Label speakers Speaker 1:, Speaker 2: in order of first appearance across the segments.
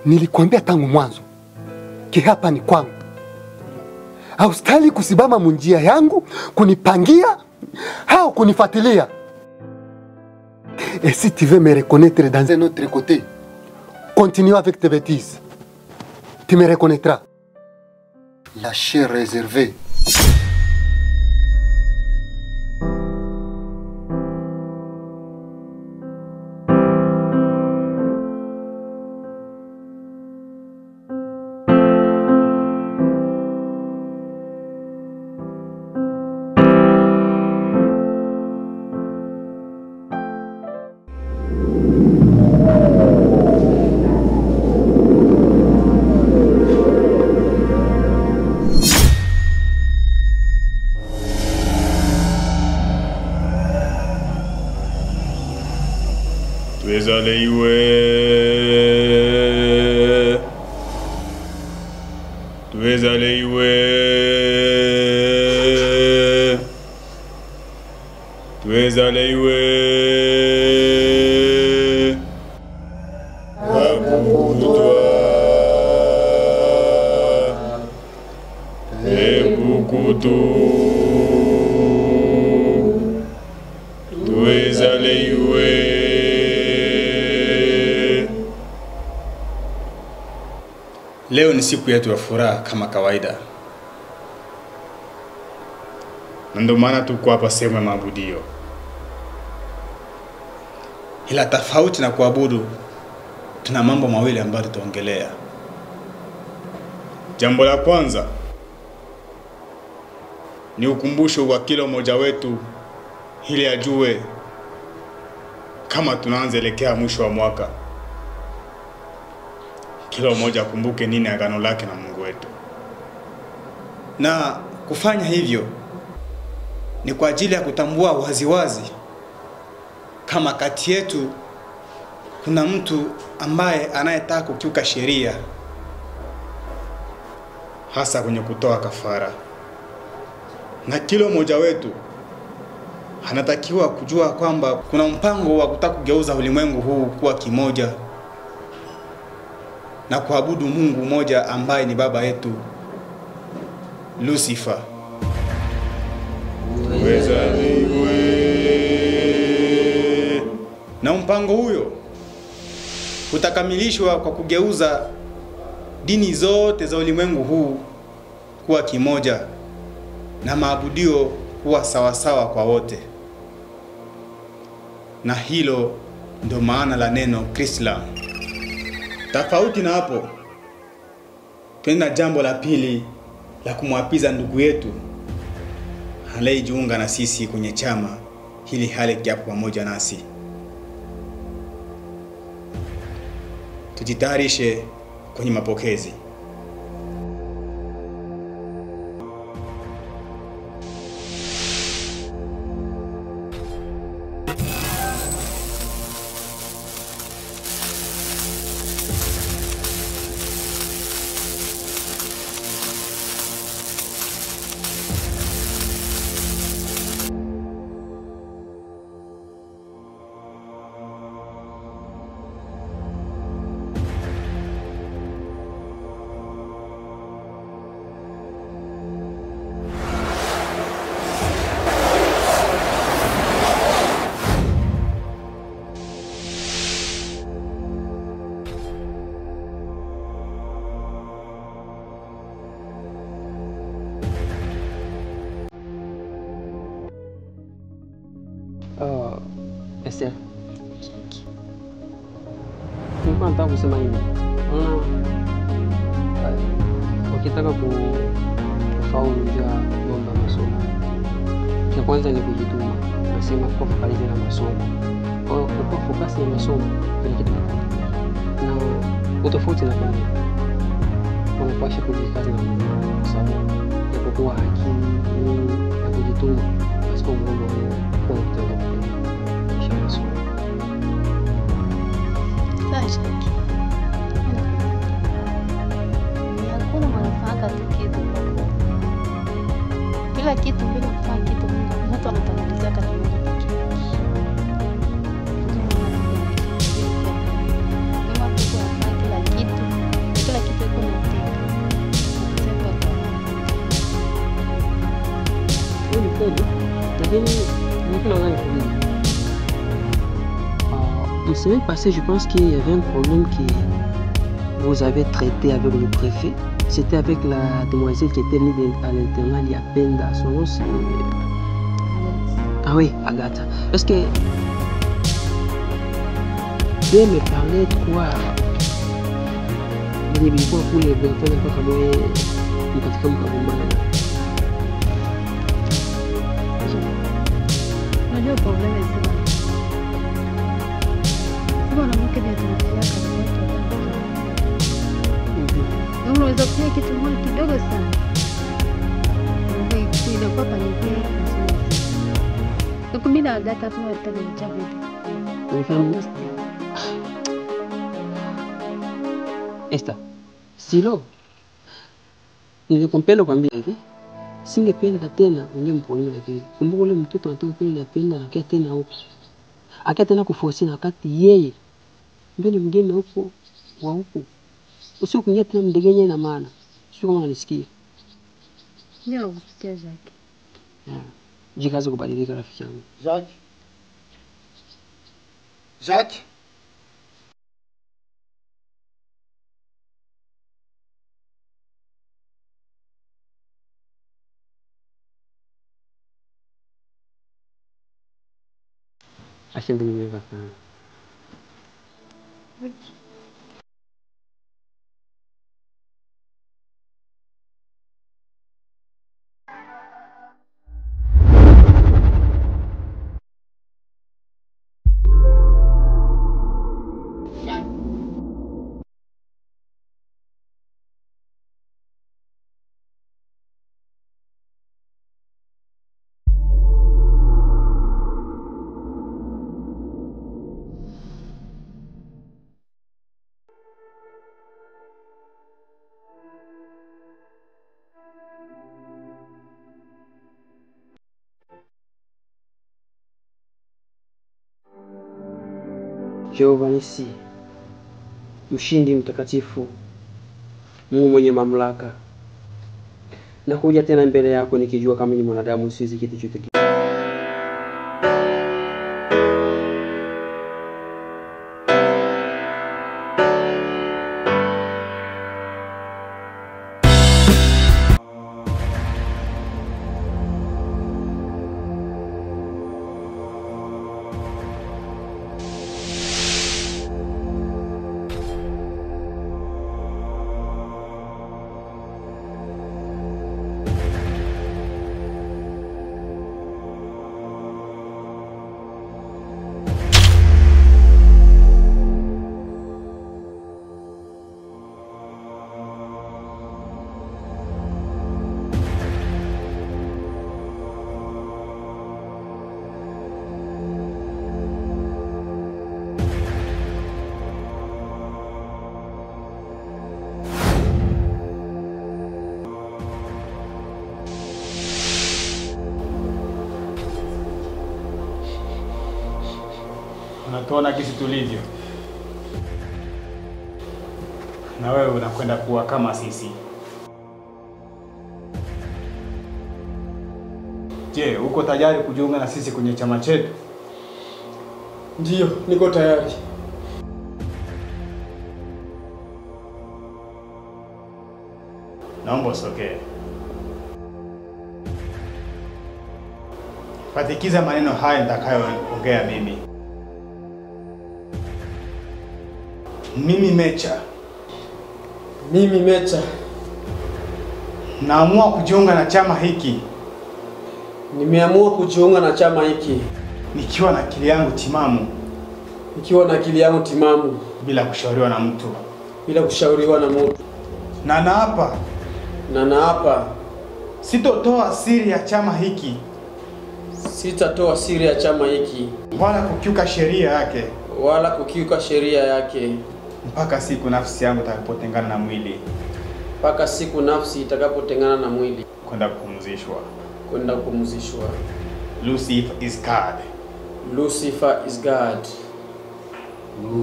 Speaker 1: Nilikwambia tangu mwanzo ki hapa ni kwangu. Haustahili kusimama munjia yangu kunipangia au kunifuatilia. Et si tu veux me reconnaître dans un autre côté, continue avec tes bêtises. Tu me reconnaîtras. La chair réservée.
Speaker 2: Leo ni siku yetu ya furaha kama kawaida. Ndio maana tuko hapa sehemu ya maabudio. Ila tofauti na kuabudu, tuna mambo mawili ambayo tutaongelea. Jambo la kwanza ni ukumbusho wa kila mmoja wetu ili ajue kama tunaanza elekea mwisho wa mwaka. Kila mmoja akumbuke nini agano lake na Mungu wetu. Na kufanya hivyo ni kwa ajili ya kutambua waziwazi kama kati yetu kuna mtu ambaye anayetaka kukiuka sheria, hasa kwenye kutoa kafara. Na kila mmoja wetu anatakiwa kujua kwamba kuna mpango wa kutaka kugeuza ulimwengu huu kuwa kimoja na kuabudu Mungu mmoja ambaye ni baba yetu Lucifer. Na mpango huyo utakamilishwa kwa kugeuza dini zote za ulimwengu huu kuwa kimoja na maabudio kuwa sawasawa kwa wote. Na hilo ndio maana la neno Krislam. Tofauti na hapo, tuna jambo la pili la kumwapiza ndugu yetu aliyejiunga na sisi kwenye chama hili hali kiapo pamoja nasi. Tujitayarishe kwenye mapokezi.
Speaker 3: Esther. Nilikuwa nataka kusema hivi. Ukitaka kufaulu ndio mambo ya masomo. Cha kwanza ni kujituma. Nasema kwa focus na masomo. Kwa focus na masomo ni kitu kikubwa. Na utofauti na familia. Unapaswa kujikaza na Mungu kwa sababu ya kuwa hakimu na kujituma basi kwa Mungu kwa kutenda kisha masomo.
Speaker 4: Sasa hakuna manufaa katika kitu. Kila kitu bila kufanya kitu mtu anatanguliza katika kama kitu kila kitu
Speaker 3: La semaine passée, je pense qu'il y avait un problème que vous avez traité avec le préfet. C'était avec la demoiselle qui était venue à l'internat il y a peine. Son nom, c'est... Ah oui, Agatha. Parce que... elle me parlait de quoi? Il y a pour les bons,
Speaker 4: Unajua probleme zima. Mwanamke ndiye tunafiaka na watu wa. Unaweza kufanya kitu moja kidogo sana. Ndio inakuwa panikia nzuri. Kwa bila data tu hata
Speaker 3: Unifahamu? Esta. Silo. Nilikumpenda kwambia hivi. Singependa tena ungemponya hivi. Kumbuka ule mtoto anatoka pale anapenda na tena huko. Akia tena kuforce na wakati yeye mbele mgeni huko wa huko. Usio kunyia tena mdegenye na maana. Sio kama unanisikia.
Speaker 4: ndio kusikia zake.
Speaker 3: Jikaze kubadilika rafiki yangu.
Speaker 1: Jacques.
Speaker 3: Acha ndio nimeweka sana. Jehova Nisi, mshindi mtakatifu, Mungu mwenye mamlaka. Nakuja tena mbele yako nikijua kama ni mwanadamu siwezi kitu chochote.
Speaker 2: Unatuona kisi tulivyo. Na wewe unakwenda kuwa kama sisi. Je, uko tayari kujiunga na sisi kwenye chama chetu?
Speaker 5: Ndio, niko tayari.
Speaker 2: Naomba usokee. Patikiza maneno haya nitakayoongea mimi. Mimi Mecha.
Speaker 5: Mimi Mecha.
Speaker 2: Naamua kujiunga na chama hiki.
Speaker 5: Nimeamua kujiunga na chama hiki.
Speaker 2: Nikiwa na akili yangu timamu.
Speaker 5: Nikiwa na akili yangu timamu.
Speaker 2: Bila kushauriwa na mtu.
Speaker 5: Bila kushauriwa na mtu.
Speaker 2: Na naapa.
Speaker 5: Na naapa.
Speaker 2: Sitotoa siri ya chama hiki.
Speaker 5: Sitatoa siri ya chama hiki.
Speaker 2: Wala kukiuka sheria yake.
Speaker 5: Wala kukiuka sheria yake.
Speaker 2: Mpaka siku nafsi yangu itakapotengana na mwili.
Speaker 5: Mpaka siku nafsi itakapotengana na mwili.
Speaker 2: Kwenda kupumzishwa.
Speaker 5: Kwenda kupumzishwa.
Speaker 2: Lucifer is God.
Speaker 5: Lucifer is God.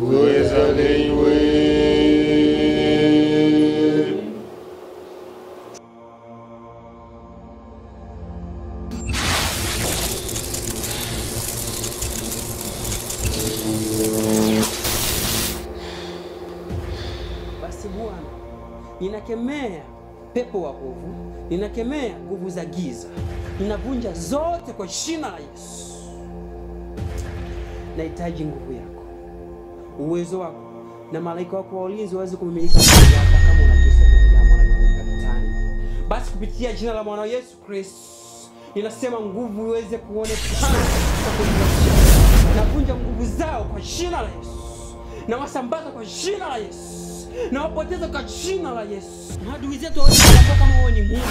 Speaker 2: Uweza leiwe.
Speaker 5: ninakemea pepo wa ovu, ninakemea nguvu za giza, ninavunja zote kwa jina la Yesu. Nahitaji nguvu yako, uwezo wako na malaika wako wa ulinzi waweze kumimilika ndani yako kama unakisa binadamu anapomilika vitani. Basi kupitia jina la mwana Yesu Kristo, ninasema nguvu iweze kuonekana kwa kuimarisha. Navunja nguvu zao kwa jina la Yesu. Na wasambaza kwa jina la Yesu. Na wapoteza kwa jina la Yesu. Maadui zetu waweze kutambua kama wewe ni Mungu.